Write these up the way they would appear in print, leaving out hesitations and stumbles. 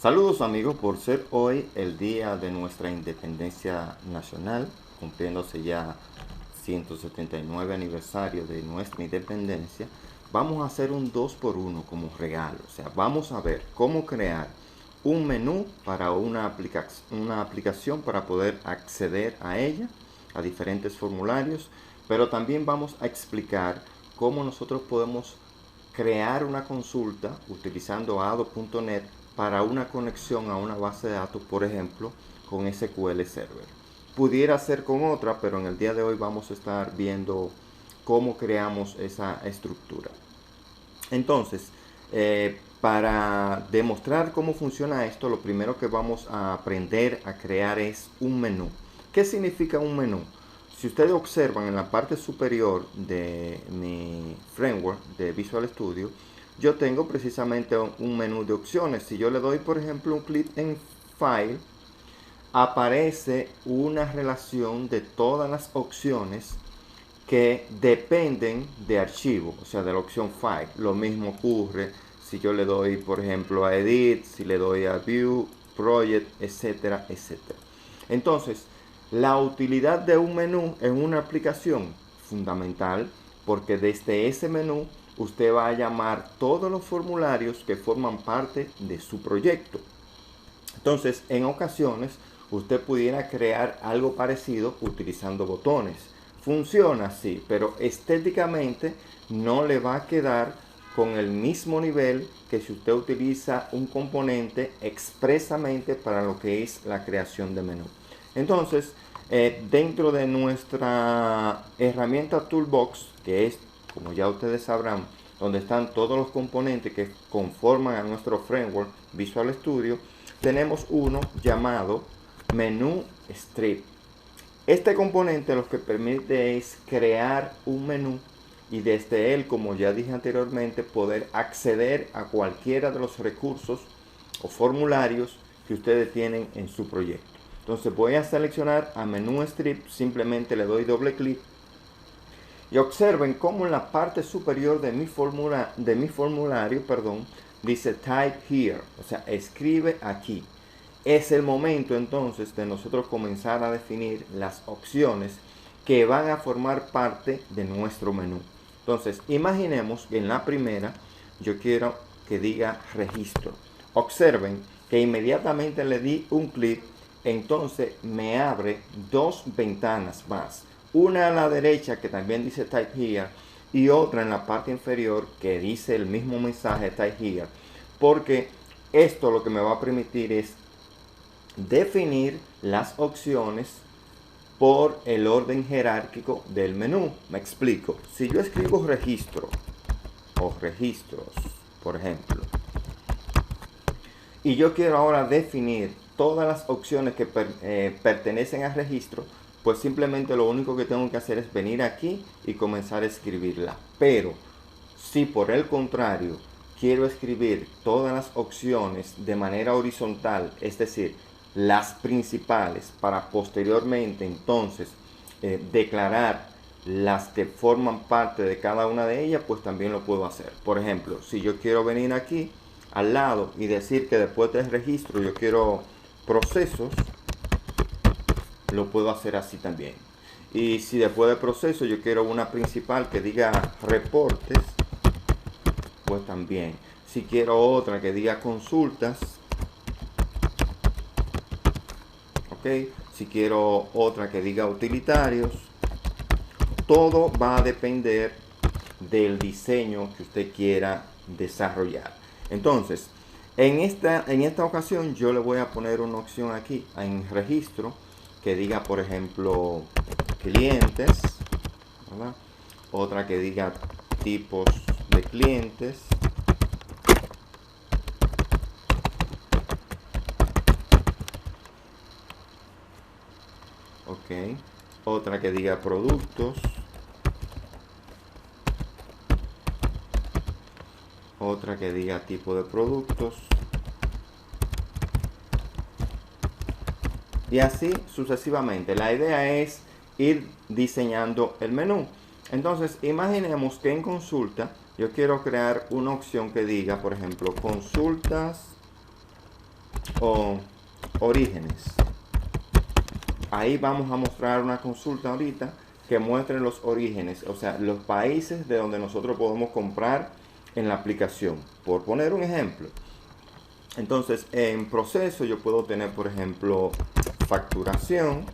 Saludos amigos, por ser hoy el día de nuestra independencia nacional, cumpliéndose ya 179 aniversario de nuestra independencia, vamos a hacer un 2x1 como regalo. O sea, vamos a ver cómo crear un menú para una aplicación para poder acceder a ella, a diferentes formularios, pero también vamos a explicar cómo nosotros podemos crear una consulta utilizando ado.net para una conexión a una base de datos, por ejemplo, con SQL Server. Pudiera ser con otra, pero en el día de hoy vamos a estar viendo cómo creamos esa estructura. Entonces, para demostrar cómo funciona esto, lo primero que vamos a aprender a crear es un menú. ¿Qué significa un menú? Si ustedes observan en la parte superior de mi framework de Visual Studio, yo tengo precisamente un menú de opciones. Si yo le doy, por ejemplo, un clic en File, aparece una relación de todas las opciones que dependen de archivo, o sea, de la opción File. Lo mismo ocurre si yo le doy, por ejemplo, a Edit, si le doy a View, Project, etcétera, etcétera. Entonces, la utilidad de un menú en una aplicación fundamental, porque desde ese menú usted va a llamar todos los formularios que forman parte de su proyecto. Entonces, en ocasiones, usted pudiera crear algo parecido utilizando botones. Funciona así, pero estéticamente no le va a quedar con el mismo nivel que si usted utiliza un componente expresamente para lo que es la creación de menú. Entonces, dentro de nuestra herramienta Toolbox, que es, como ya ustedes sabrán, donde están todos los componentes que conforman a nuestro framework Visual Studio, tenemos uno llamado Menú Strip. Este componente lo que permite es crear un menú y desde él, como ya dije anteriormente, poder acceder a cualquiera de los recursos o formularios que ustedes tienen en su proyecto. Entonces voy a seleccionar a Menú Strip, simplemente le doy doble clic y observen cómo en la parte superior de mi formulario, dice Type Here, o sea, escribe aquí. Es el momento entonces de nosotros comenzar a definir las opciones que van a formar parte de nuestro menú. Entonces, imaginemos que en la primera yo quiero que diga registro. Observen que inmediatamente le di un clic, entonces me abre dos ventanas más. Una a la derecha que también dice Type Here y otra en la parte inferior que dice el mismo mensaje Type Here. Porque esto lo que me va a permitir es definir las opciones por el orden jerárquico del menú. Me explico. Si yo escribo registro o registros, por ejemplo, y yo quiero ahora definir todas las opciones que pertenecen al registro, pues simplemente lo único que tengo que hacer es venir aquí y comenzar a escribirla. Pero si por el contrario quiero escribir todas las opciones de manera horizontal, es decir, las principales, para posteriormente entonces declarar las que forman parte de cada una de ellas, pues también lo puedo hacer. Por ejemplo, si yo quiero venir aquí al lado y decir que después del registro yo quiero procesos, lo puedo hacer así también. Y si después del proceso yo quiero una principal que diga reportes, pues también. Si quiero otra que diga consultas, ok. Si quiero otra que diga utilitarios, todo va a depender del diseño que usted quiera desarrollar. Entonces, en esta ocasión yo le voy a poner una opción aquí en registro que diga, por ejemplo, clientes, ¿verdad? Otra que diga tipos de clientes, ok. Otra que diga productos, otra que diga tipo de productos, y así sucesivamente. La idea es ir diseñando el menú. Entonces, imaginemos que en consulta yo quiero crear una opción que diga, por ejemplo, consultas o orígenes. Ahí vamos a mostrar una consulta ahorita que muestre los orígenes, o sea, los países de donde nosotros podemos comprar en la aplicación. Por poner un ejemplo. Entonces, en proceso yo puedo tener, por ejemplo, facturación,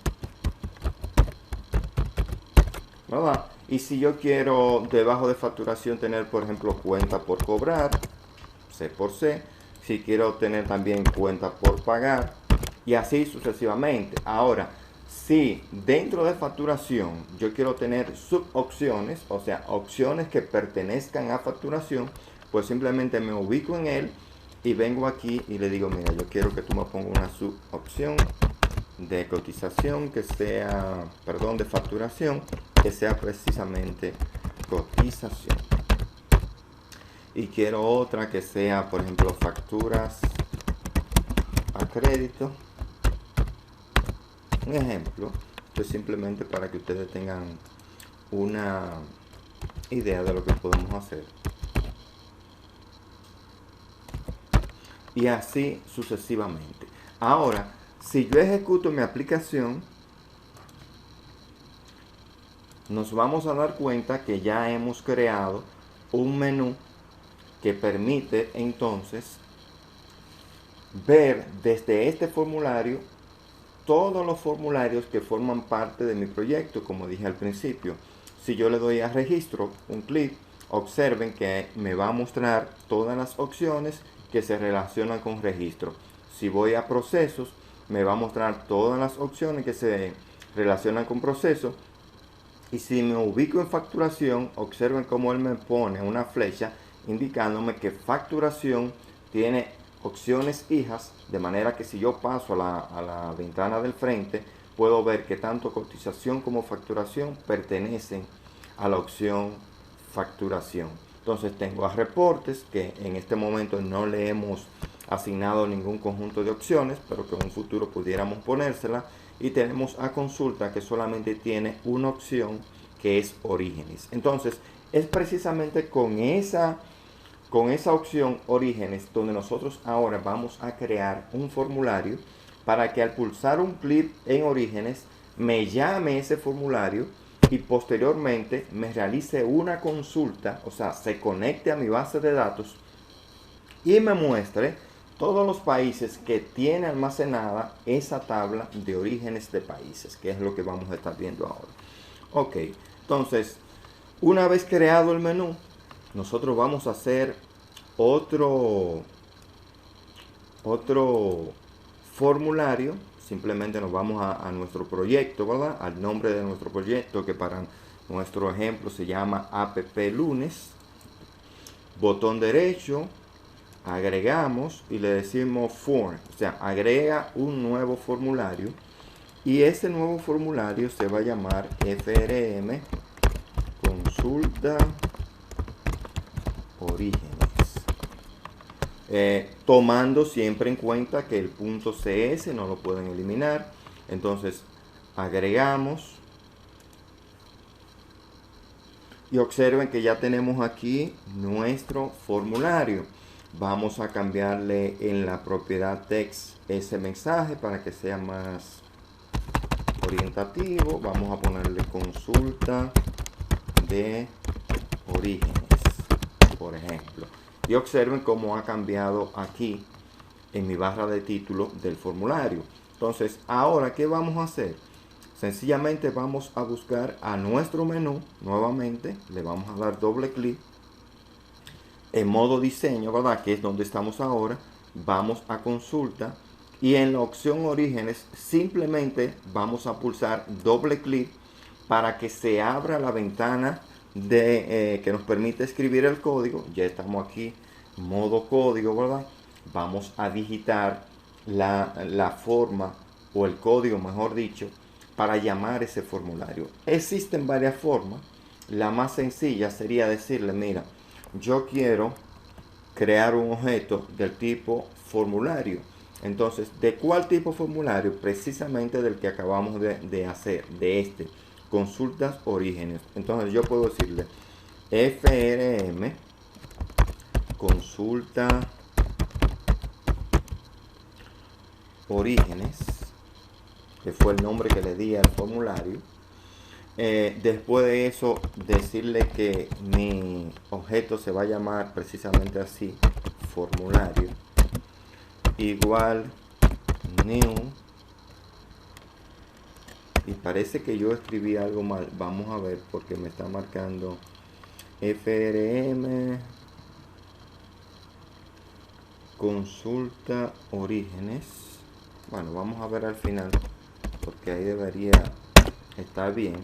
¿verdad? Y si yo quiero debajo de facturación tener, por ejemplo, cuenta por cobrar, C por C. Si quiero tener también cuenta por pagar y así sucesivamente. Ahora, si dentro de facturación yo quiero tener subopciones, o sea, opciones que pertenezcan a facturación, pues simplemente me ubico en él y vengo aquí y le digo, mira, yo quiero que tú me pongas una subopción de cotización que sea, perdón, de facturación, que sea precisamente cotización. Y quiero otra que sea, por ejemplo, facturas a crédito. Un ejemplo, esto es simplemente para que ustedes tengan una idea de lo que podemos hacer. Y así sucesivamente. Ahora, si yo ejecuto mi aplicación, nos vamos a dar cuenta que ya hemos creado un menú que permite entonces ver desde este formulario todos los formularios que forman parte de mi proyecto, como dije al principio. Si yo le doy a registro, un clic, observen que me va a mostrar todas las opciones que se relacionan con registro. Si voy a procesos, me va a mostrar todas las opciones que se relacionan con procesos. Y si me ubico en facturación, observen cómo él me pone una flecha indicándome que facturación tiene opciones hijas, de manera que si yo paso a la ventana del frente, puedo ver que tanto cotización como facturación pertenecen a la opción facturación. Entonces tengo a reportes, que en este momento no le hemos asignado ningún conjunto de opciones, pero que en un futuro pudiéramos ponérsela. Y tenemos a consulta, que solamente tiene una opción, que es orígenes. Entonces es precisamente con esa opción orígenes donde nosotros ahora vamos a crear un formulario para que al pulsar un clic en orígenes me llame ese formulario y posteriormente me realice una consulta, o sea, se conecte a mi base de datos y me muestre todos los países que tiene almacenada esa tabla de orígenes de países, que es lo que vamos a estar viendo ahora. Ok, entonces, una vez creado el menú, nosotros vamos a hacer otro formulario. Simplemente nos vamos a nuestro proyecto, ¿verdad? Al nombre de nuestro proyecto, que para nuestro ejemplo se llama app lunes. Botón derecho, agregamos y le decimos form, o sea, agrega un nuevo formulario, y ese nuevo formulario se va a llamar FRM consulta orígenes, tomando siempre en cuenta que el punto CS no lo pueden eliminar. Entonces agregamos y observen que ya tenemos aquí nuestro formulario. Vamos a cambiarle en la propiedad text ese mensaje para que sea más orientativo. Vamos a ponerle consulta de orígenes, por ejemplo. Y observen cómo ha cambiado aquí en mi barra de título del formulario. Entonces, ahora, ¿qué vamos a hacer? Sencillamente vamos a buscar a nuestro menú nuevamente. Le vamos a dar doble clic en modo diseño, ¿verdad? Que es donde estamos ahora. Vamos a consulta y en la opción orígenes simplemente vamos a pulsar doble clic para que se abra la ventana que nos permite escribir el código. Ya estamos aquí, modo código, ¿verdad? Vamos a digitar la forma o el código, mejor dicho, para llamar ese formulario. Existen varias formas. La más sencilla sería decirle, mira, yo quiero crear un objeto del tipo formulario. Entonces, ¿de cuál tipo formulario? Precisamente del que acabamos de hacer, de este, consultas orígenes. Entonces yo puedo decirle FRM consulta orígenes, que fue el nombre que le di al formulario. Después de eso, decirle que mi objeto se va a llamar precisamente así, formulario, igual new, y parece que yo escribí algo mal, vamos a ver porque me está marcando FRM consulta orígenes. Bueno, vamos a ver al final porque ahí debería estar bien.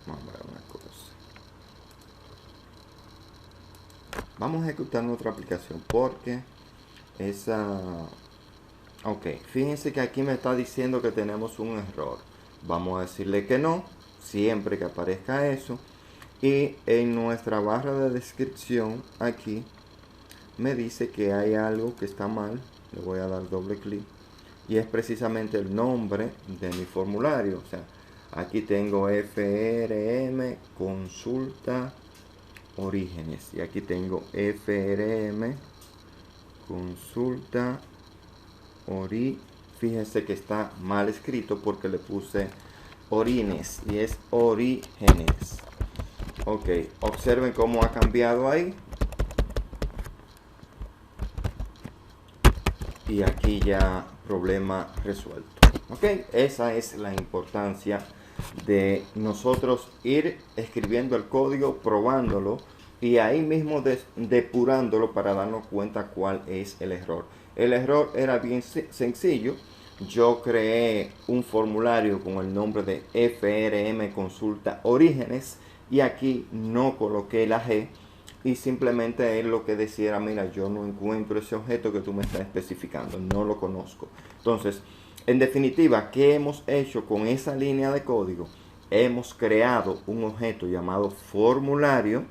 Vamos a ver una cosa. Vamos a ejecutar nuestra aplicación porque esa... Ok, fíjense que aquí me está diciendo que tenemos un error. Vamos a decirle que no, siempre que aparezca eso. Y en nuestra barra de descripción aquí me dice que hay algo que está mal. Le voy a dar doble clic. Y es precisamente el nombre de mi formulario. O sea, aquí tengo FRM consulta orígenes. Y aquí tengo FRM consulta fíjense que está mal escrito porque le puse orines y es orígenes. Ok, observen cómo ha cambiado ahí. Y aquí ya problema resuelto. Ok, esa es la importancia de nosotros ir escribiendo el código, probándolo y ahí mismo depurándolo para darnos cuenta cuál es el error. El error era bien sencillo. Yo creé un formulario con el nombre de FRM consulta orígenes y aquí no coloqué la G y simplemente él lo que decía era, mira, yo no encuentro ese objeto que tú me estás especificando, no lo conozco. Entonces, en definitiva, ¿qué hemos hecho con esa línea de código? Hemos creado un objeto llamado formulario,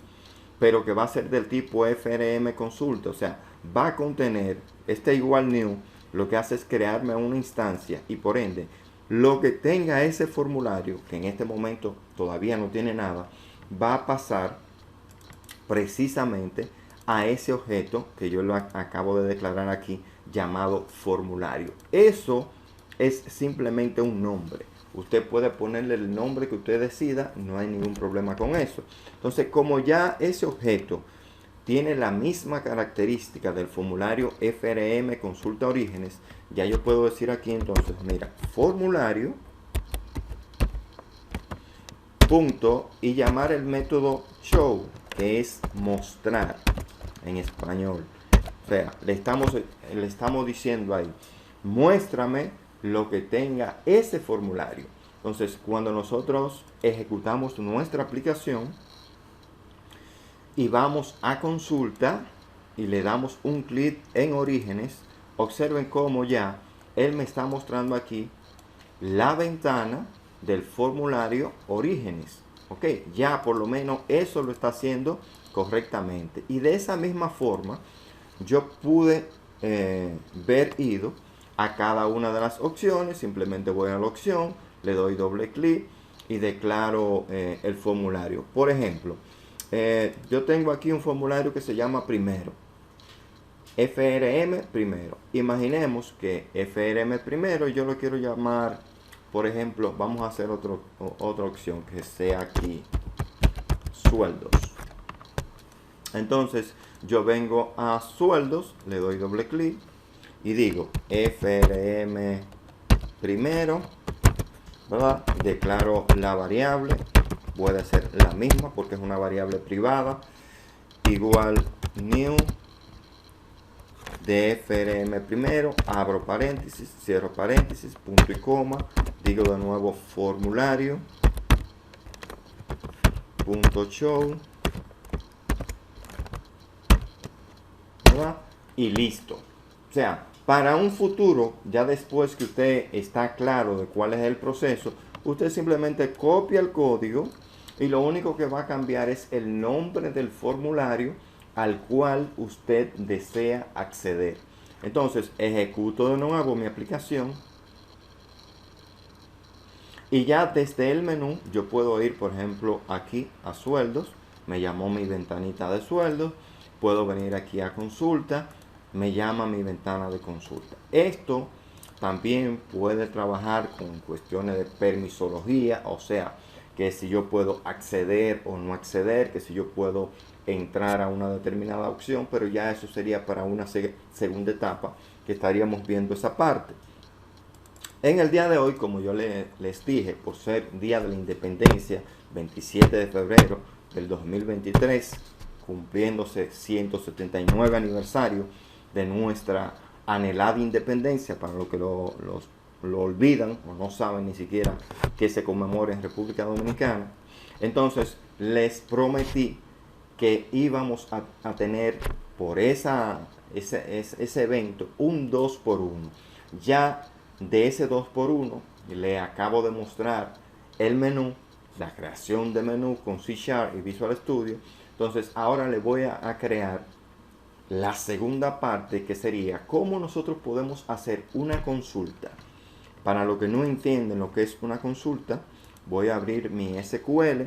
pero que va a ser del tipo FRM consulta, o sea, va a contener este igual new, lo que hace es crearme una instancia y por ende, lo que tenga ese formulario, que en este momento todavía no tiene nada, va a pasar precisamente a ese objeto que yo lo acabo de declarar aquí llamado formulario. Eso es simplemente un nombre. Usted puede ponerle el nombre que usted decida, no hay ningún problema con eso. Entonces, como ya ese objeto tiene la misma característica del formulario FRM consulta orígenes, ya yo puedo decir aquí entonces, mira, formulario punto y llamar el método show, que es mostrar en español. O sea, le estamos diciendo ahí, muéstrame lo que tenga ese formulario. Entonces, cuando nosotros ejecutamos nuestra aplicación y vamos a consulta y le damos un clic en orígenes, observen cómo ya él me está mostrando aquí la ventana del formulario orígenes. Ok, ya por lo menos eso lo está haciendo correctamente. Y de esa misma forma, yo pude ver ido a cada una de las opciones. Simplemente voy a la opción, le doy doble clic y declaro el formulario. Por ejemplo, yo tengo aquí un formulario que se llama primero. FRM primero. Imaginemos que FRM primero yo lo quiero llamar, por ejemplo, vamos a hacer otra opción que sea aquí sueldos. Entonces yo vengo a sueldos, le doy doble clic y digo FRM primero, ¿verdad? Declaro la variable, puede ser la misma porque es una variable privada, igual new de FRM primero, abro paréntesis, cierro paréntesis, punto y coma, digo de nuevo formulario, punto show, ¿verdad? Y listo. O sea, para un futuro, ya después que usted está claro de cuál es el proceso, usted simplemente copia el código y lo único que va a cambiar es el nombre del formulario al cual usted desea acceder. Entonces, ejecuto de nuevo mi aplicación y ya desde el menú yo puedo ir, por ejemplo, aquí a sueldos. Me llamó mi ventanita de sueldos puedo venir aquí a consulta, me llama mi ventana de consulta. Esto también puede trabajar con cuestiones de permisología, o sea, que si yo puedo acceder o no acceder, que si yo puedo entrar a una determinada opción, pero ya eso sería para una segunda etapa que estaríamos viendo esa parte. En el día de hoy, como yo les dije, por ser Día de la Independencia, 27 de febrero del 2023, cumpliéndose 179 aniversario de nuestra anhelada independencia, para los que lo olvidan o no saben ni siquiera que se conmemora en República Dominicana. Entonces les prometí que íbamos a tener por ese evento un 2x1. Ya de ese 2x1 le acabo de mostrar el menú, la creación de menú con C# y Visual Studio. Entonces ahora le voy a crear la segunda parte, que sería cómo nosotros podemos hacer una consulta. Para los que no entienden lo que es una consulta, voy a abrir mi SQL.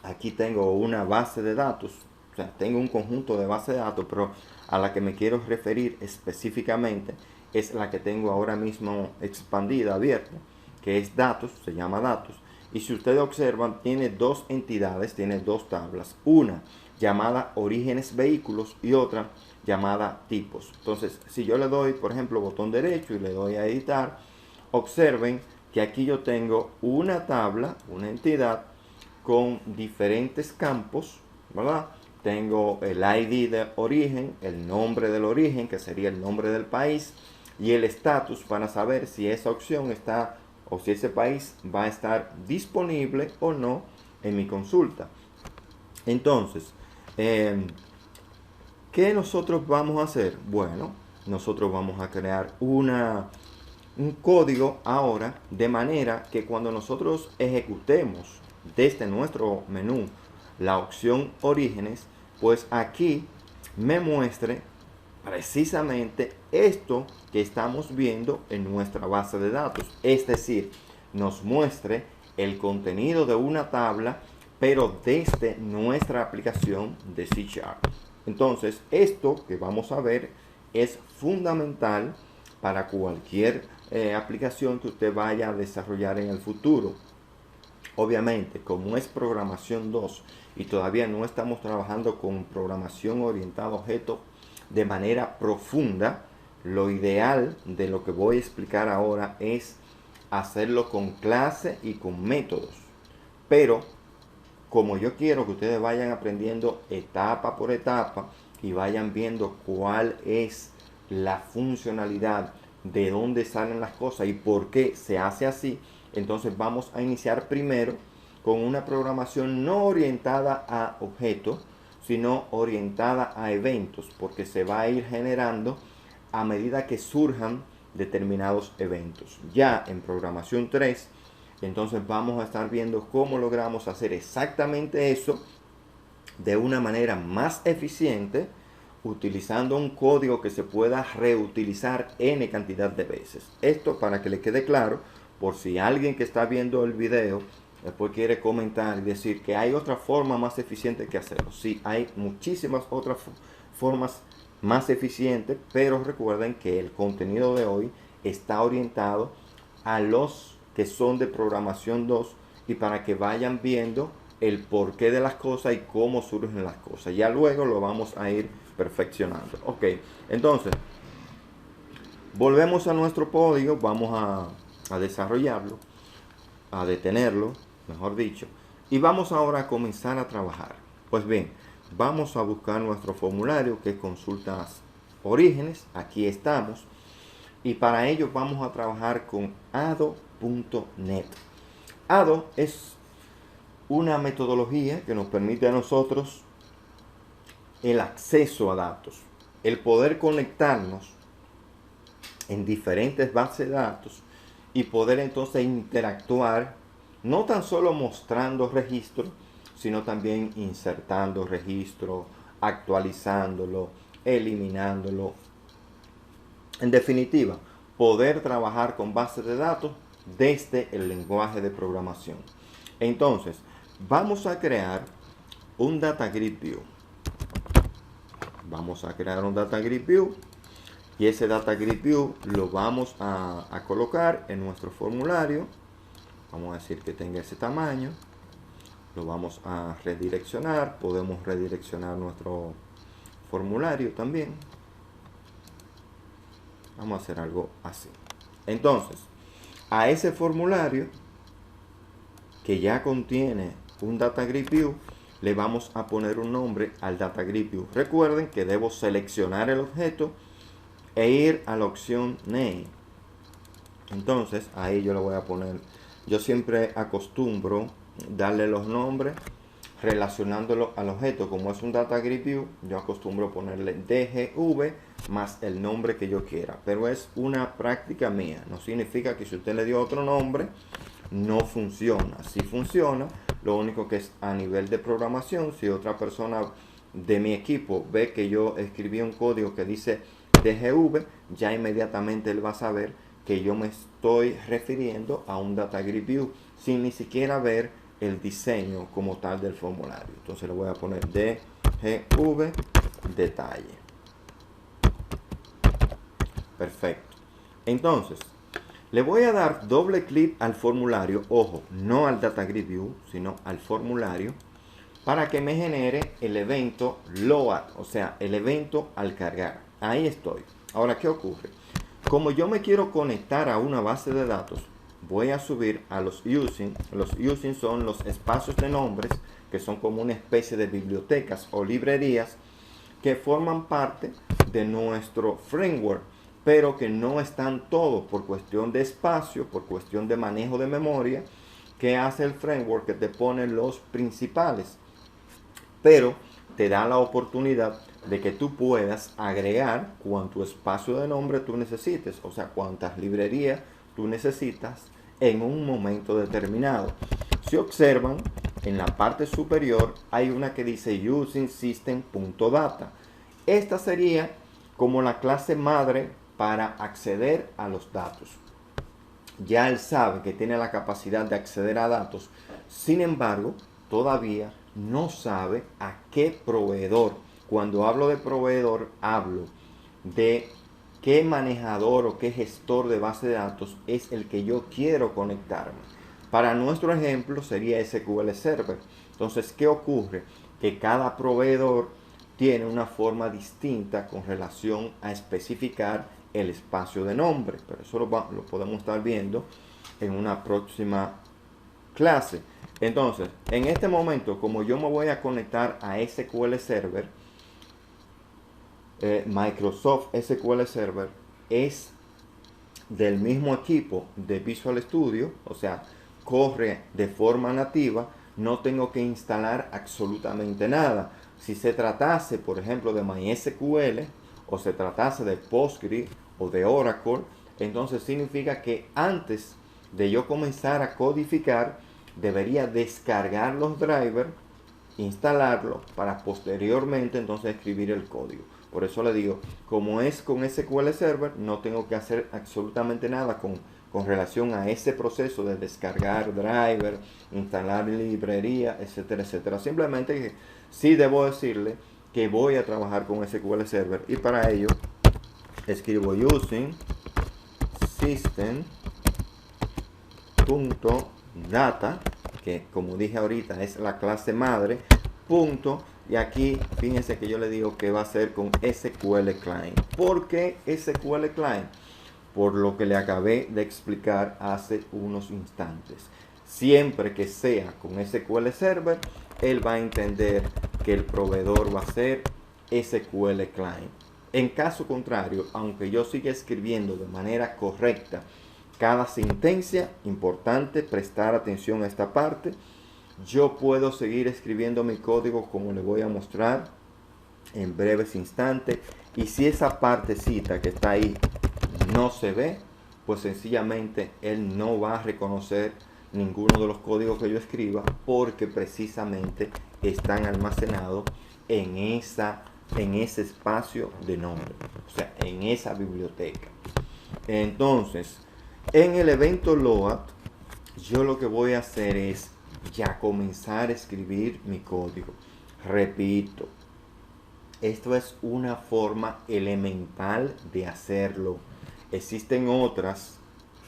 Aquí tengo una base de datos, o sea, tengo un conjunto de bases de datos, pero a la que me quiero referir específicamente es la que tengo ahora mismo expandida, abierta, que es datos, se llama datos. Y si ustedes observan, tiene dos entidades, tiene dos tablas. Una llamada orígenes vehículos y otra llamada tipos. Entonces, si yo le doy, por ejemplo, botón derecho y le doy a editar, observen que aquí yo tengo una tabla, una entidad con diferentes campos, ¿verdad? Tengo el ID de origen, el nombre del origen, que sería el nombre del país, y el estatus para saber si esa opción está o si ese país va a estar disponible o no en mi consulta. Entonces, ¿qué nosotros vamos a hacer? Bueno, nosotros vamos a crear un código ahora, de manera que cuando nosotros ejecutemos desde nuestro menú la opción orígenes, pues aquí me muestre precisamente esto que estamos viendo en nuestra base de datos. Es decir, nos muestre el contenido de una tabla, pero desde nuestra aplicación de C#. Entonces, esto que vamos a ver es fundamental para cualquier aplicación que usted vaya a desarrollar en el futuro. Obviamente, como es programación 2 y todavía no estamos trabajando con programación orientada a objetos de manera profunda, lo ideal de lo que voy a explicar ahora es hacerlo con clase y con métodos. Pero como yo quiero que ustedes vayan aprendiendo etapa por etapa y vayan viendo cuál es la funcionalidad, de dónde salen las cosas y por qué se hace así, entonces vamos a iniciar primero con una programación no orientada a objetos, sino orientada a eventos, porque se va a ir generando a medida que surjan determinados eventos. Ya en programación 3, entonces vamos a estar viendo cómo logramos hacer exactamente eso de una manera más eficiente, utilizando un código que se pueda reutilizar n cantidad de veces. Esto para que le quede claro, por si alguien que está viendo el video después quiere comentar y decir que hay otra forma más eficiente que hacerlo. Sí, hay muchísimas otras formas más eficientes, pero recuerden que el contenido de hoy está orientado a los que son de programación 2 y para que vayan viendo el porqué de las cosas y cómo surgen las cosas. Ya luego lo vamos a ir perfeccionando. Ok, entonces volvemos a nuestro código, vamos a desarrollarlo, a detenerlo, mejor dicho, y vamos ahora a comenzar a trabajar. Pues bien, vamos a buscar nuestro formulario, que es consultas orígenes. Aquí estamos, y para ello vamos a trabajar con ado.net. Ado es una metodología que nos permite a nosotros el acceso a datos, el poder conectarnos en diferentes bases de datos y poder entonces interactuar, no tan solo mostrando registros, sino también insertando registros, actualizándolo, eliminándolo. En definitiva, poder trabajar con bases de datos desde el lenguaje de programación. Entonces, vamos a crear un Data Grid View. Vamos a crear un Data Grid View y ese Data Grid View lo vamos a colocar en nuestro formulario. Vamos a decir que tenga ese tamaño. Lo vamos a redireccionar. Podemos redireccionar nuestro formulario también. Vamos a hacer algo así. Entonces, a ese formulario que ya contiene un Data Grid View, le vamos a poner un nombre al Data Grid View. Recuerden que debo seleccionar el objeto e ir a la opción Name. Entonces, ahí yo le voy a poner, yo siempre acostumbro darle los nombres relacionándolo al objeto. Como es un Data Grid View, yo acostumbro ponerle DGV más el nombre que yo quiera. Pero es una práctica mía. No significa que si usted le dio otro nombre, no funciona. Sí funciona. Lo único que es a nivel de programación, si otra persona de mi equipo ve que yo escribí un código que dice DGV, ya inmediatamente él va a saber que yo me estoy refiriendo a un Data Grid View sin ni siquiera ver el diseño como tal del formulario. Entonces le voy a poner DGV detalle. Perfecto. Entonces le voy a dar doble clic al formulario, ojo, no al Data Grid View, sino al formulario, para que me genere el evento load, o sea, el evento al cargar. Ahí estoy. Ahora, ¿qué ocurre? Como yo me quiero conectar a una base de datos, voy a subir a los using. Los using son los espacios de nombres, que son como una especie de bibliotecas o librerías que forman parte de nuestro framework, pero que no están todos por cuestión de espacio, por cuestión de manejo de memoria, que hace el framework que te pone los principales, pero te da la oportunidad de que tú puedas agregar cuánto espacio de nombre tú necesites, o sea, cuántas librerías tú necesitas en un momento determinado. Si observan, en la parte superior hay una que dice using system.data. Esta sería como la clase madre para acceder a los datos. Ya él sabe que tiene la capacidad de acceder a datos, sin embargo, todavía no sabe a qué proveedor. Cuando hablo de proveedor, hablo de qué manejador o qué gestor de base de datos es el que yo quiero conectarme. Para nuestro ejemplo sería SQL Server. Entonces, ¿qué ocurre? Que cada proveedor tiene una forma distinta con relación a especificar el espacio de nombre, pero eso lo podemos estar viendo en una próxima clase. Entonces, en este momento, como yo me voy a conectar a SQL Server, Microsoft SQL Server es del mismo equipo de Visual Studio, o sea, corre de forma nativa, no tengo que instalar absolutamente nada. Si se tratase, por ejemplo, de MySQL, o se tratase de Postgres o de Oracle, entonces significa que antes de yo comenzar a codificar, debería descargar los drivers, instalarlo para posteriormente entonces escribir el código. Por eso le digo, como es con SQL Server, no tengo que hacer absolutamente nada con relación a ese proceso de descargar driver, instalar librería, etcétera, etcétera. Simplemente sí debo decirle que voy a trabajar con SQL Server y para ello escribo using system.data, que como dije ahorita es la clase madre, punto, y aquí fíjense que yo le digo que va a ser con SQL Client. ¿Por qué SQL Client? Por lo que le acabé de explicar hace unos instantes. Siempre que sea con SQL Server, él va a entender que el proveedor va a ser SQL Client. En caso contrario, aunque yo siga escribiendo de manera correcta cada sentencia, importante prestar atención a esta parte, yo puedo seguir escribiendo mi código como le voy a mostrar en breves instantes. Y si esa partecita que está ahí no se ve, pues sencillamente él no va a reconocer ninguno de los códigos que yo escriba, porque precisamente están almacenados en ese espacio de nombre, o sea, en esa biblioteca. Entonces, en el evento load, yo lo que voy a hacer es ya comenzar a escribir mi código. Repito, Esto es una forma elemental de hacerlo. Existen otras,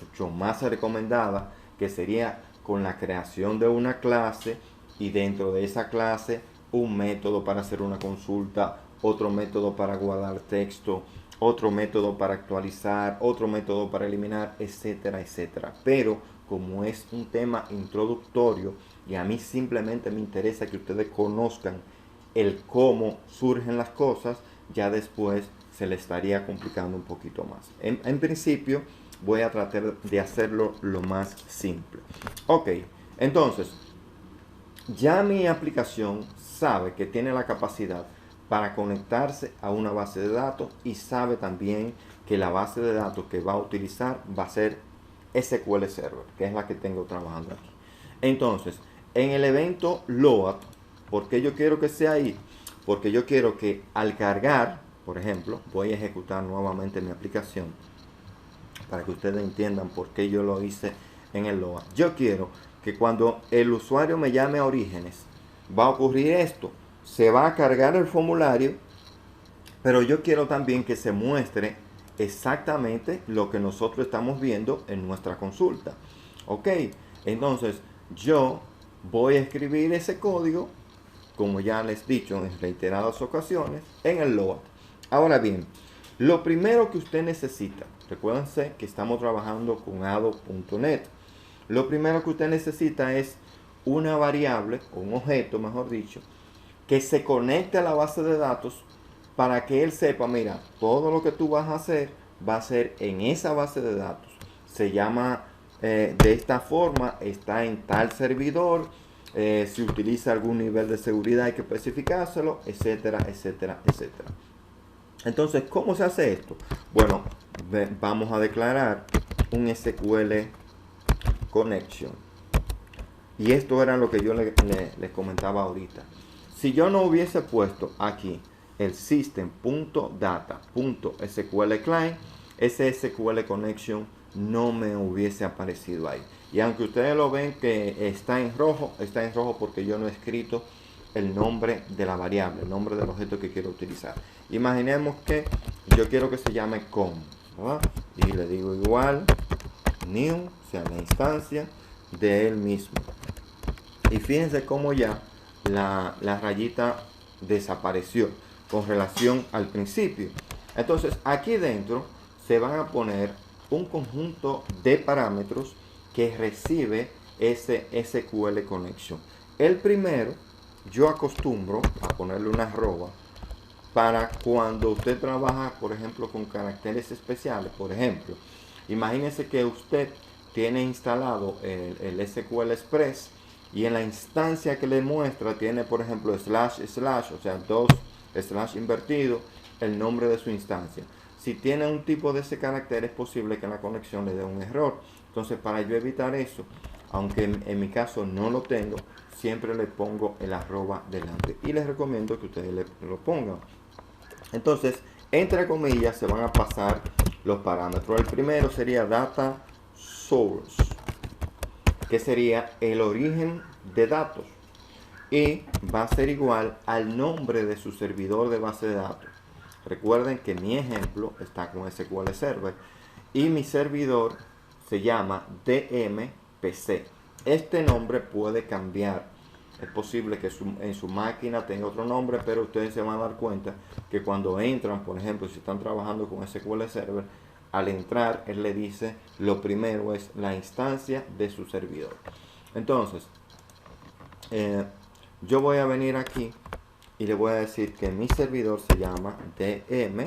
mucho más recomendadas, que sería con la creación de una clase y dentro de esa clase un método para hacer una consulta, otro método para guardar texto, otro método para actualizar, otro método para eliminar, etcétera, etcétera. Pero como es un tema introductorio y a mí simplemente me interesa que ustedes conozcan el cómo surgen las cosas, ya después se le estaría complicando un poquito más. En principio voy a tratar de hacerlo lo más simple. Ok, entonces ya mi aplicación sabe que tiene la capacidad para conectarse a una base de datos y sabe también que la base de datos que va a utilizar va a ser SQL Server, que es la que tengo trabajando aquí. Entonces, en el evento load, ¿por qué yo quiero que sea ahí? Porque yo quiero que al cargar, por ejemplo, voy a ejecutar nuevamente mi aplicación para que ustedes entiendan por qué yo lo hice en el load. Yo quiero que cuando el usuario me llame a Orígenes, va a ocurrir esto. Se va a cargar el formulario, pero yo quiero también que se muestre exactamente lo que nosotros estamos viendo en nuestra consulta. Ok, entonces yo voy a escribir ese código, como ya les he dicho en reiteradas ocasiones, en el load. Ahora bien, lo primero que usted necesita, recuérdense que estamos trabajando con ado.net. Lo primero que usted necesita es una variable, o un objeto, mejor dicho, que se conecte a la base de datos para que él sepa, mira, todo lo que tú vas a hacer va a ser en esa base de datos. Se llama de esta forma, está en tal servidor, si utiliza algún nivel de seguridad hay que especificárselo, etcétera, etcétera, etcétera. Entonces, ¿cómo se hace esto? Bueno, vamos a declarar un SQL connection. Y esto era lo que yo les comentaba ahorita. Si yo no hubiese puesto aquí el system.data.sql client, ese SQL connection no me hubiese aparecido ahí. Y aunque ustedes lo ven que está en rojo porque yo no he escrito el nombre de la variable, el nombre del objeto que quiero utilizar. Imaginemos que yo quiero que se llame com, ¿verdad? Y le digo igual new, o sea, la instancia de él mismo. Y fíjense cómo ya la rayita desapareció con relación al principio. Entonces aquí dentro se van a poner un conjunto de parámetros que recibe ese SQL connection. El primero, yo acostumbro a ponerle una arroba para cuando usted trabaja, por ejemplo, con caracteres especiales. Por ejemplo, imagínese que usted tiene instalado el SQL Express y en la instancia que le muestra tiene, por ejemplo, slash, slash, o sea, dos slash invertido, el nombre de su instancia. Si tiene un tipo de ese carácter, es posible que en la conexión le dé un error. Entonces, para yo evitar eso, aunque en mi caso no lo tengo, siempre le pongo el arroba delante. Y les recomiendo que ustedes lo pongan. Entonces, entre comillas, se van a pasar los parámetros. El primero sería data source, que sería el origen de datos. Y va a ser igual al nombre de su servidor de base de datos. Recuerden que mi ejemplo está con SQL Server y mi servidor se llama DMPC. Este nombre puede cambiar. Es posible que en su máquina tenga otro nombre, pero ustedes se van a dar cuenta que cuando entran, por ejemplo, si están trabajando con SQL Server, al entrar, él le dice, lo primero es la instancia de su servidor. Entonces, yo voy a venir aquí y le voy a decir que mi servidor se llama dm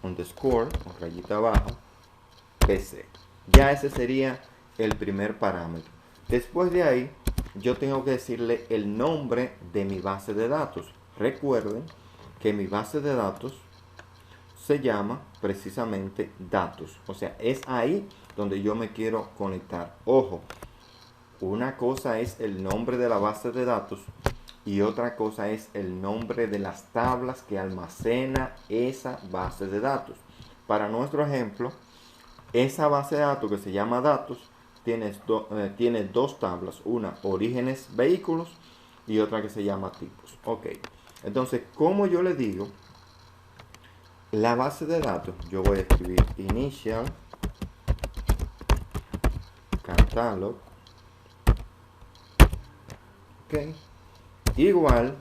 underscore o rayita abajo pc. Ya ese sería el primer parámetro. Después de ahí, yo tengo que decirle el nombre de mi base de datos. Recuerden que mi base de datos se llama precisamente datos. O sea, es ahí donde yo me quiero conectar. Ojo, una cosa es el nombre de la base de datos y otra cosa es el nombre de las tablas que almacena esa base de datos. Para nuestro ejemplo, esa base de datos que se llama datos tiene dos tablas, una orígenes vehículos y otra que se llama tipos. Ok, Entonces, como yo le digo, la base de datos, yo voy a escribir initial catalog, ok, igual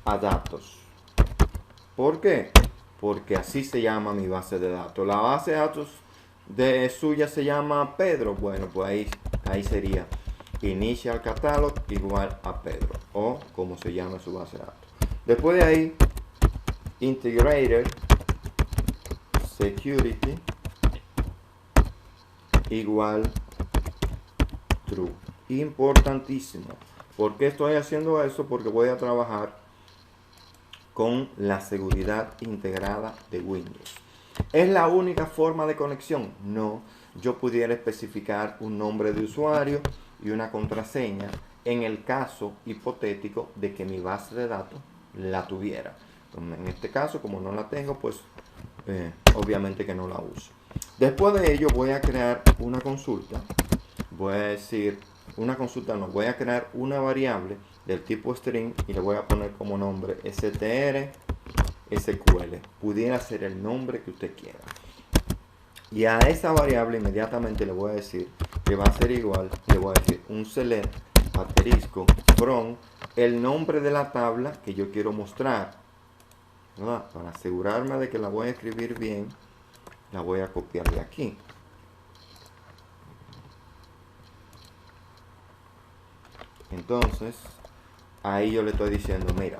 a datos. ¿Por qué? Porque así se llama mi base de datos. La base de datos de suya se llama Pedro. Bueno, pues ahí sería initial catalog igual a Pedro, o como se llama su base de datos. Después de ahí, integrated security igual true. Importantísimo. ¿Por qué estoy haciendo eso? Porque voy a trabajar con la seguridad integrada de Windows. ¿Es la única forma de conexión? No. Yo pudiera especificar un nombre de usuario y una contraseña en el caso hipotético de que mi base de datos la tuviera. Entonces, en este caso, como no la tengo, pues obviamente que no la uso. Después de ello voy a crear una consulta. Voy a decir, una consulta no, voy a crear una variable del tipo string y le voy a poner como nombre str SQL. Pudiera ser el nombre que usted quiera. Y a esa variable inmediatamente le voy a decir que va a ser igual, le voy a decir un select asterisco from el nombre de la tabla que yo quiero mostrar, ¿verdad? Para asegurarme de que la voy a escribir bien, la voy a copiar de aquí. Entonces, ahí yo le estoy diciendo, mira,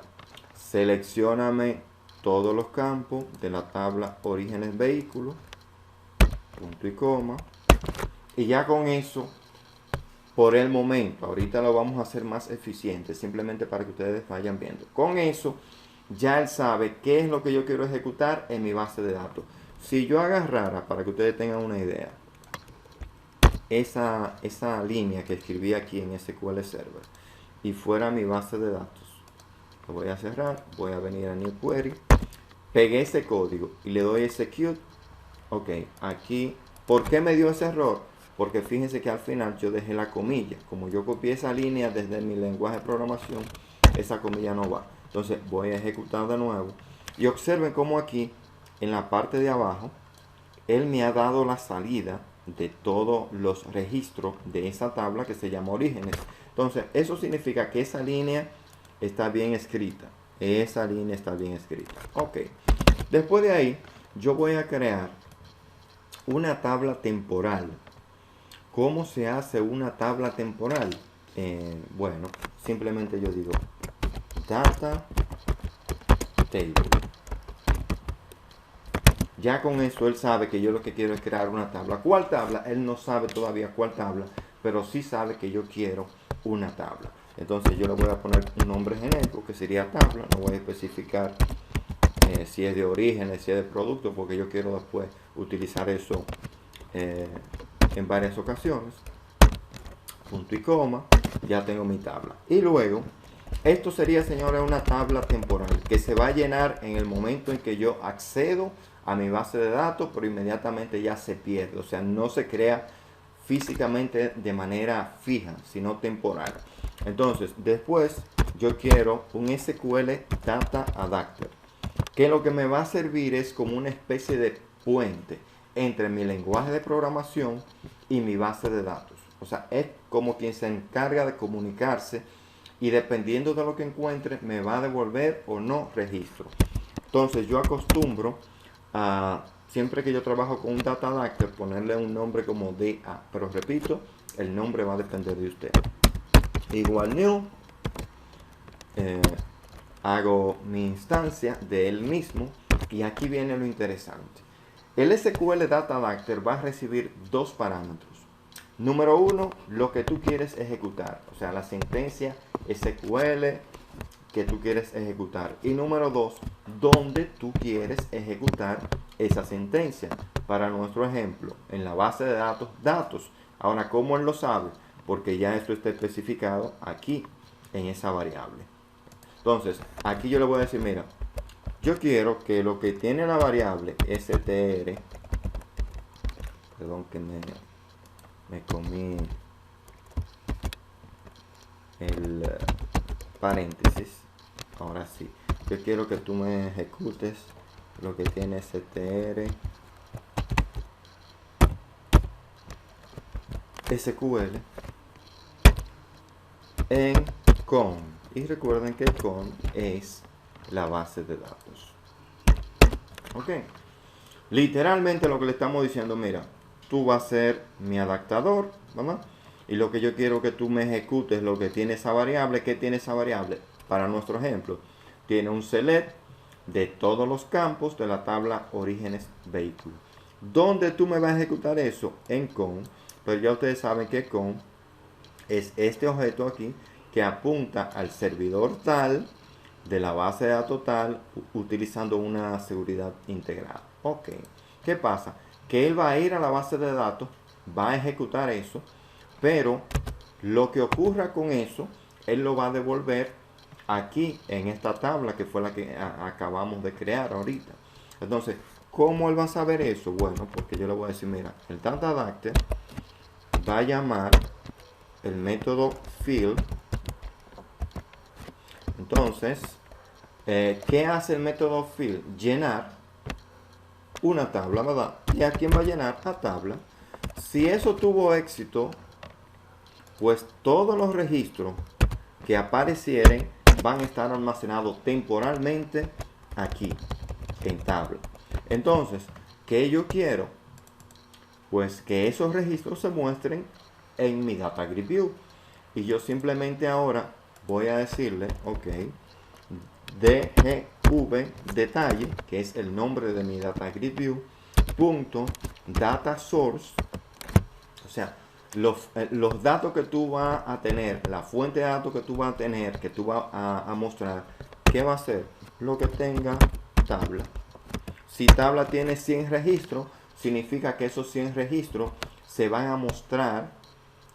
seleccióname todos los campos de la tabla orígenes vehículos, punto y coma, y ya con eso, por el momento, ahorita lo vamos a hacer más eficiente, simplemente para que ustedes vayan viendo. Con eso, ya él sabe qué es lo que yo quiero ejecutar en mi base de datos. Si yo agarrara, para que ustedes tengan una idea, esa línea que escribí aquí en SQL Server y fuera mi base de datos, lo voy a cerrar, voy a venir a New Query, pegué ese código y le doy Execute. Ok, aquí, ¿por qué me dio ese error? Porque fíjense que al final yo dejé la comilla. Como yo copié esa línea desde mi lenguaje de programación, esa comilla no va. Entonces voy a ejecutar de nuevo. Y observen cómo aquí, en la parte de abajo, él me ha dado la salida de todos los registros de esa tabla que se llama orígenes. Entonces, eso significa que esa línea está bien escrita. Esa línea está bien escrita. Ok. Después de ahí, yo voy a crear una tabla temporal. ¿Cómo se hace una tabla temporal? Bueno, simplemente yo digo data table. Ya con eso él sabe que yo lo que quiero es crear una tabla. ¿Cuál tabla? Él no sabe todavía cuál tabla, pero sí sabe que yo quiero una tabla. Entonces yo le voy a poner un nombre genérico que sería tabla. No voy a especificar si es de orígenes, si es de producto, porque yo quiero después utilizar eso en varias ocasiones. Punto y coma, ya tengo mi tabla. Y luego, esto sería, señores, una tabla temporal que se va a llenar en el momento en que yo accedo a mi base de datos, pero inmediatamente ya se pierde. O sea, no se crea físicamente de manera fija, sino temporal. Entonces, después yo quiero un SQL Data Adapter, que lo que me va a servir es como una especie de puente entre mi lenguaje de programación y mi base de datos. O sea, es como quien se encarga de comunicarse y dependiendo de lo que encuentre me va a devolver o no registro. Entonces yo acostumbro a, siempre que yo trabajo con un data adapter, ponerle un nombre como DA, pero repito, el nombre va a depender de usted. Igual new, hago mi instancia de él mismo y aquí viene lo interesante. El SQL Data Adapter va a recibir dos parámetros. Número uno, lo que tú quieres ejecutar, o sea, la sentencia SQL que tú quieres ejecutar. Y número dos, dónde tú quieres ejecutar esa sentencia. Para nuestro ejemplo, en la base de datos, datos. Ahora, ¿cómo él lo sabe? Porque ya esto está especificado aquí, en esa variable. Entonces, aquí yo le voy a decir, mira, yo quiero que lo que tiene la variable str, perdón que me comí el paréntesis, ahora sí, yo quiero que tú me ejecutes lo que tiene str SQL en con. Y recuerden que con es la base de datos. Ok. Literalmente lo que le estamos diciendo, mira, tú vas a ser mi adaptador, ¿verdad? Y lo que yo quiero que tú me ejecutes lo que tiene esa variable. ¿Qué tiene esa variable? Para nuestro ejemplo, tiene un select de todos los campos de la tabla orígenes vehículo. ¿Dónde tú me vas a ejecutar eso? En con. Pero ya ustedes saben que con es este objeto aquí que apunta al servidor tal de la base de datos tal utilizando una seguridad integrada. Ok, ¿qué pasa? Que él va a ir a la base de datos, va a ejecutar eso, pero lo que ocurra con eso, él lo va a devolver aquí en esta tabla que fue la que acabamos de crear ahorita. Entonces, ¿cómo él va a saber eso? Bueno, porque yo le voy a decir, mira, el data adapter va a llamar el método fill. Entonces, ¿qué hace el método fill? Llenar una tabla, ¿verdad? ¿Y a quién va a llenar? A tabla. Si eso tuvo éxito, pues todos los registros que aparecieren van a estar almacenados temporalmente aquí, en tabla. Entonces, ¿qué yo quiero? Pues que esos registros se muestren en mi Data Grid View. Y yo simplemente ahora voy a decirle, ok, dgv detalle, que es el nombre de mi Data Grid View, punto data source, o sea, los datos que tú vas a tener, la fuente de datos que tú vas a tener, que tú vas a mostrar, ¿qué va a ser? Lo que tenga tabla. Si tabla tiene 100 registros, significa que esos 100 registros se van a mostrar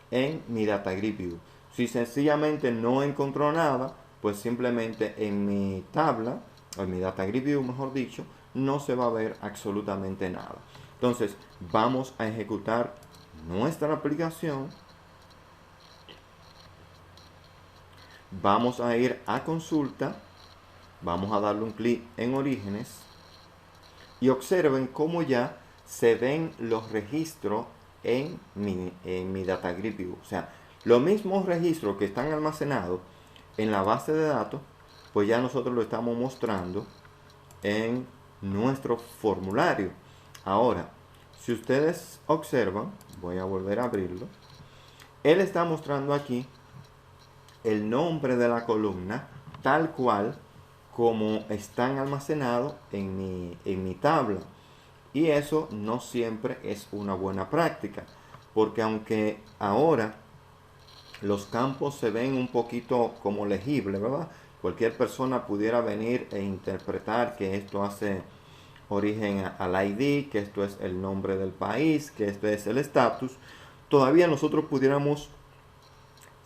en mi Data Grid View. Si sencillamente no encontró nada, pues simplemente en mi tabla, o en mi Data Grid View, mejor dicho, no se va a ver absolutamente nada. Entonces, vamos a ejecutar nuestra aplicación. Vamos a ir a consulta. Vamos a darle un clic en orígenes. Y observen cómo ya se ven los registros en mi Data Grid View. O sea, los mismos registros que están almacenados en la base de datos, pues ya nosotros lo estamos mostrando en nuestro formulario. Ahora, si ustedes observan, voy a volver a abrirlo, él está mostrando aquí el nombre de la columna tal cual como están almacenados en mi tabla. Y eso no siempre es una buena práctica, porque aunque ahora los campos se ven un poquito como legibles, ¿verdad? Cualquier persona pudiera venir e interpretar que esto hace origen al ID, que esto es el nombre del país, que esto es el estatus. Todavía nosotros pudiéramos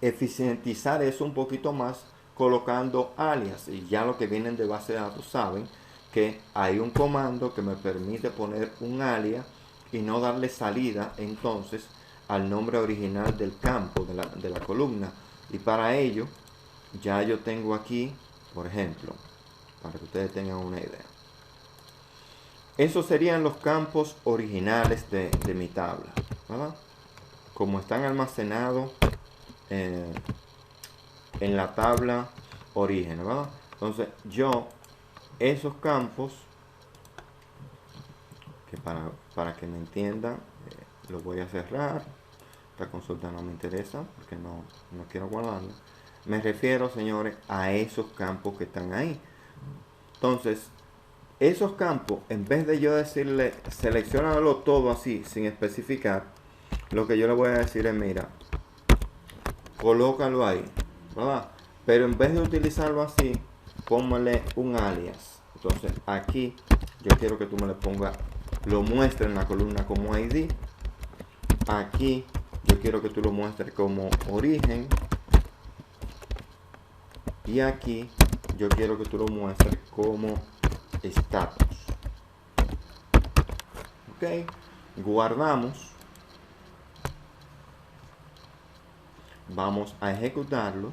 eficientizar eso un poquito más colocando alias. Y ya los que vienen de base de datos saben que hay un comando que me permite poner un alias y no darle salida entonces al nombre original del campo de la columna. Y para ello ya yo tengo aquí, por ejemplo, para que ustedes tengan una idea, esos serían los campos originales de mi tabla, ¿verdad? Como están almacenados en la tabla origen, ¿verdad? Entonces yo esos campos, que para que me entiendan, los voy a cerrar. Esta consulta no me interesa porque no quiero guardarla. Me refiero, señores, a esos campos que están ahí. Entonces, esos campos, en vez de yo decirle seleccionarlo todo así, sin especificar, lo que yo le voy a decir es, mira, colócalo ahí, ¿verdad? Pero en vez de utilizarlo así, póngale un alias. Entonces, aquí yo quiero que tú me le pongas, lo muestres en la columna como ID. Aquí yo quiero que tú lo muestres como origen. Y aquí yo quiero que tú lo muestres como status. Ok, guardamos. Vamos a ejecutarlo.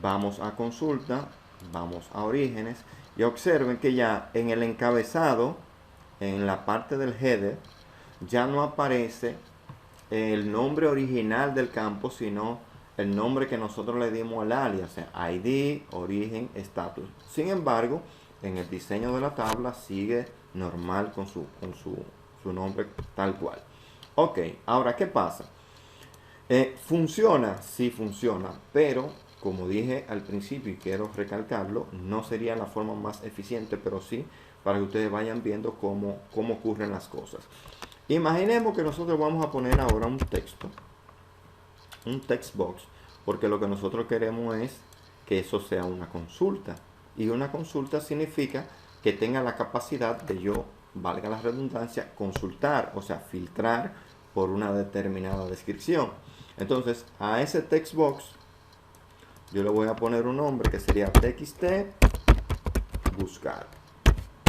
Vamos a consulta, vamos a orígenes y observen que ya en el encabezado, en la parte del header, ya no aparece el nombre original del campo, sino el nombre que nosotros le dimos al alias, ID, origen, estatus. Sin embargo, en el diseño de la tabla sigue normal con su nombre tal cual. Ok, ahora, ¿qué pasa? ¿Funciona? Sí funciona, pero como dije al principio y quiero recalcarlo, no sería la forma más eficiente, pero sí para que ustedes vayan viendo cómo ocurren las cosas. Imaginemos que nosotros vamos a poner ahora un texto, un text box, porque lo que nosotros queremos es que eso sea una consulta. Y una consulta significa que tenga la capacidad de yo, valga la redundancia, consultar, o sea, filtrar por una determinada descripción. Entonces, a ese text box yo le voy a poner un nombre que sería txt buscar,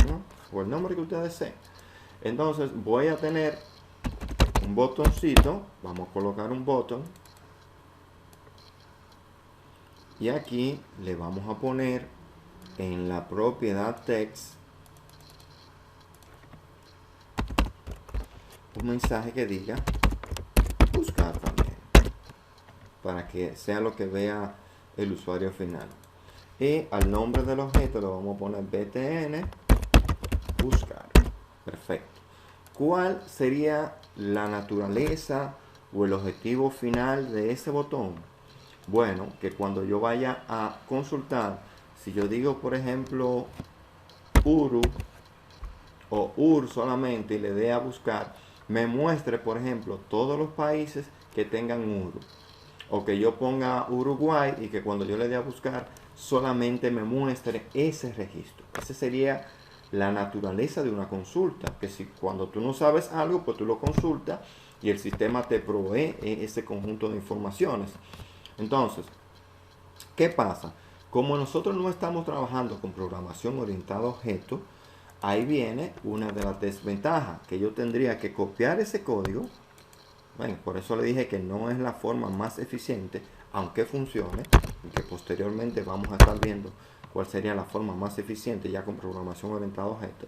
¿no? O el nombre que usted desee. Entonces voy a tener un botoncito, vamos a colocar un botón, y aquí le vamos a poner en la propiedad text un mensaje que diga buscar también, para que sea lo que vea el usuario final. Y al nombre del objeto le vamos a poner btn buscar. Perfecto. ¿Cuál sería la naturaleza o el objetivo final de ese botón? Bueno, que cuando yo vaya a consultar, si yo digo por ejemplo URU o UR solamente y le dé a buscar, me muestre por ejemplo todos los países que tengan URU. O que yo ponga Uruguay y que cuando yo le dé a buscar solamente me muestre ese registro. Esa sería la naturaleza de una consulta, que si cuando tú no sabes algo, pues tú lo consultas y el sistema te provee ese conjunto de informaciones. Entonces, ¿qué pasa? Como nosotros no estamos trabajando con programación orientada a objetos, ahí viene una de las desventajas, que yo tendría que copiar ese código. Bueno, por eso le dije que no es la forma más eficiente, aunque funcione, y que posteriormente vamos a estar viendo cuál sería la forma más eficiente ya con programación orientada a objetos.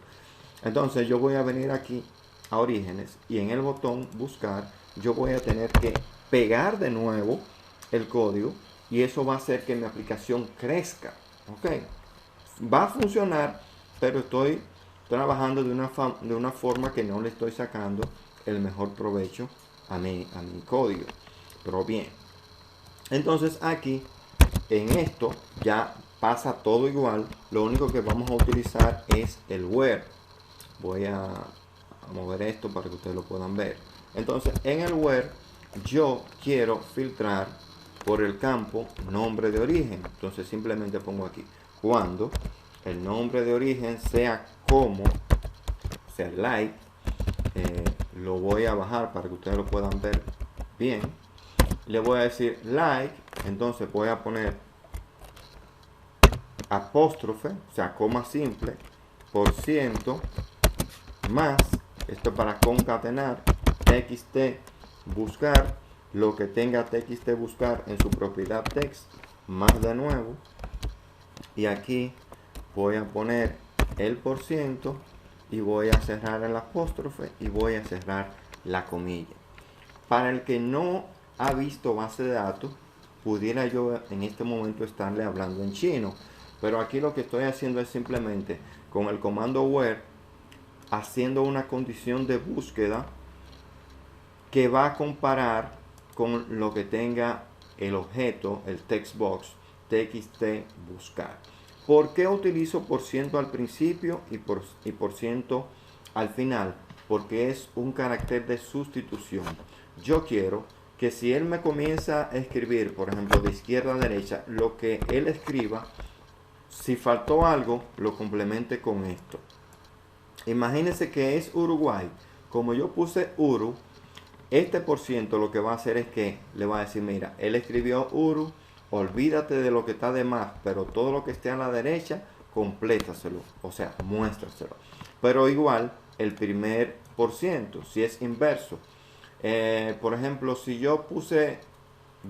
Entonces yo voy a venir aquí a orígenes y en el botón buscar yo voy a tener que pegar de nuevo el código y eso va a hacer que mi aplicación crezca. Ok, va a funcionar, pero estoy trabajando de una forma que no le estoy sacando el mejor provecho a mi código. Pero bien, entonces aquí en esto ya pasa todo igual. Lo único que vamos a utilizar es el where. Voy a mover esto para que ustedes lo puedan ver. Entonces en el where yo quiero filtrar por el campo nombre de origen. Entonces simplemente pongo aquí cuando el nombre de origen sea como, o sea, like, lo voy a bajar para que ustedes lo puedan ver bien. Le voy a decir like, entonces voy a poner apóstrofe, o sea, coma simple, por ciento, más, esto para concatenar, txt buscar, lo que tenga txt buscar en su propiedad text, más de nuevo, y aquí voy a poner el por ciento y voy a cerrar el apóstrofe y voy a cerrar la comilla. Para el que no ha visto base de datos, pudiera yo en este momento estarle hablando en chino, pero aquí lo que estoy haciendo es simplemente con el comando where haciendo una condición de búsqueda que va a comparar con lo que tenga el objeto, el text box, txt buscar. ¿Por qué utilizo por ciento al principio y por ciento al final? Porque es un carácter de sustitución. Yo quiero que si él me comienza a escribir, por ejemplo, de izquierda a derecha, lo que él escriba, si faltó algo, lo complemente con esto. Imagínense que es Uruguay. Como yo puse Uru, este por ciento lo que va a hacer es que le va a decir, mira, él escribió Uru, olvídate de lo que está de más, pero todo lo que esté a la derecha, complétaselo, o sea, muéstraselo. Pero igual, el primer por ciento, si es inverso. Por ejemplo, si yo puse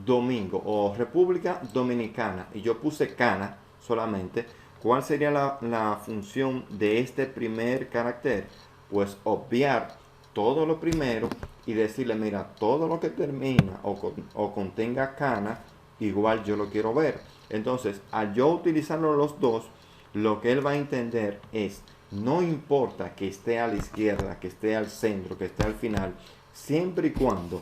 domingo o República Dominicana y yo puse cana solamente, ¿cuál sería la función de este primer carácter? Pues obviar todo lo primero y decirle, mira, todo lo que termina o contenga cana, igual yo lo quiero ver. Entonces, al yo utilizarlo los dos, lo que él va a entender es, no importa que esté a la izquierda, que esté al centro, que esté al final, siempre y cuando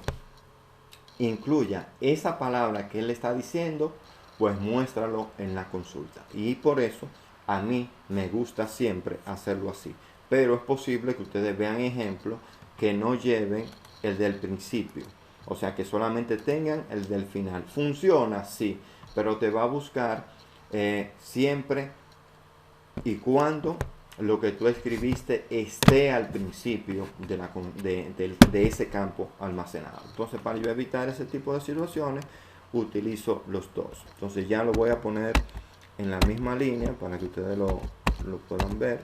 incluya esa palabra que él está diciendo, pues muéstralo en la consulta. Y por eso a mí me gusta siempre hacerlo así. Pero es posible que ustedes vean ejemplos que no lleven el del principio. O sea, que solamente tengan el del final. Funciona, sí, pero te va a buscar siempre y cuando lo que tú escribiste esté al principio de ese campo almacenado. Entonces, para yo evitar ese tipo de situaciones, utilizo los dos. Entonces ya lo voy a poner en la misma línea para que ustedes lo puedan ver.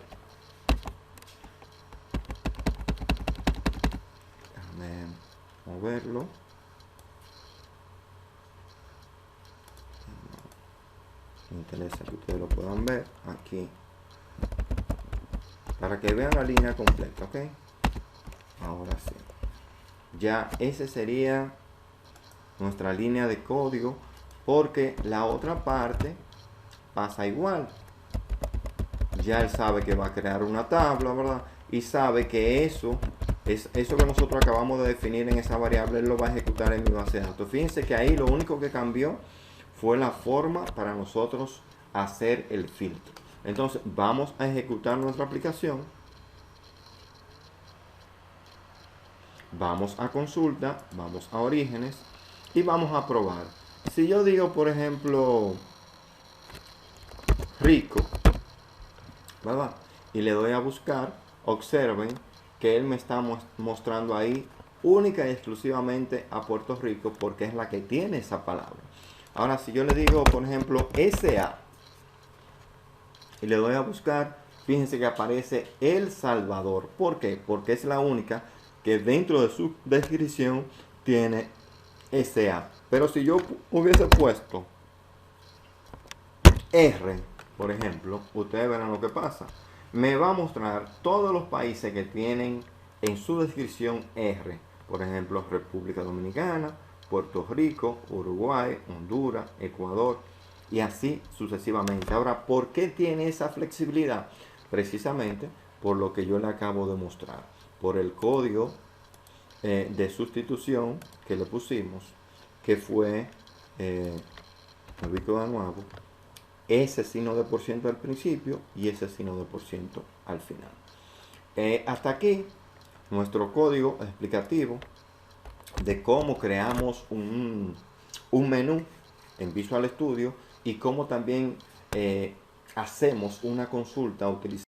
Déjame moverlo. Me interesa que ustedes lo puedan ver aquí, para que vean la línea completa, ¿ok? Ahora sí. Ya ese sería nuestra línea de código, porque la otra parte pasa igual. Ya él sabe que va a crear una tabla, ¿verdad? Y sabe que eso que nosotros acabamos de definir en esa variable, él lo va a ejecutar en mi base de datos. Fíjense que ahí lo único que cambió fue la forma para nosotros hacer el filtro. Entonces vamos a ejecutar nuestra aplicación. Vamos a consulta, vamos a orígenes y vamos a probar. Si yo digo, por ejemplo, rico, ¿verdad? Y le doy a buscar, observen que él me está mostrando ahí única y exclusivamente a Puerto Rico, porque es la que tiene esa palabra. Ahora, si yo le digo, por ejemplo, SA y le doy a buscar, fíjense que aparece El Salvador. ¿Por qué? Porque es la única que dentro de su descripción tiene SA. Pero si yo hubiese puesto R, por ejemplo, ustedes verán lo que pasa. Me va a mostrar todos los países que tienen en su descripción R. Por ejemplo, República Dominicana, Puerto Rico, Uruguay, Honduras, Ecuador y así sucesivamente. Ahora, ¿por qué tiene esa flexibilidad? Precisamente por lo que yo le acabo de mostrar. Por el código de sustitución que le pusimos, que fue, me ubico de nuevo, ese signo de por ciento al principio y ese signo de por ciento al final. Hasta aquí nuestro código explicativo de cómo creamos un menú en Visual Studio y cómo también hacemos una consulta utilizando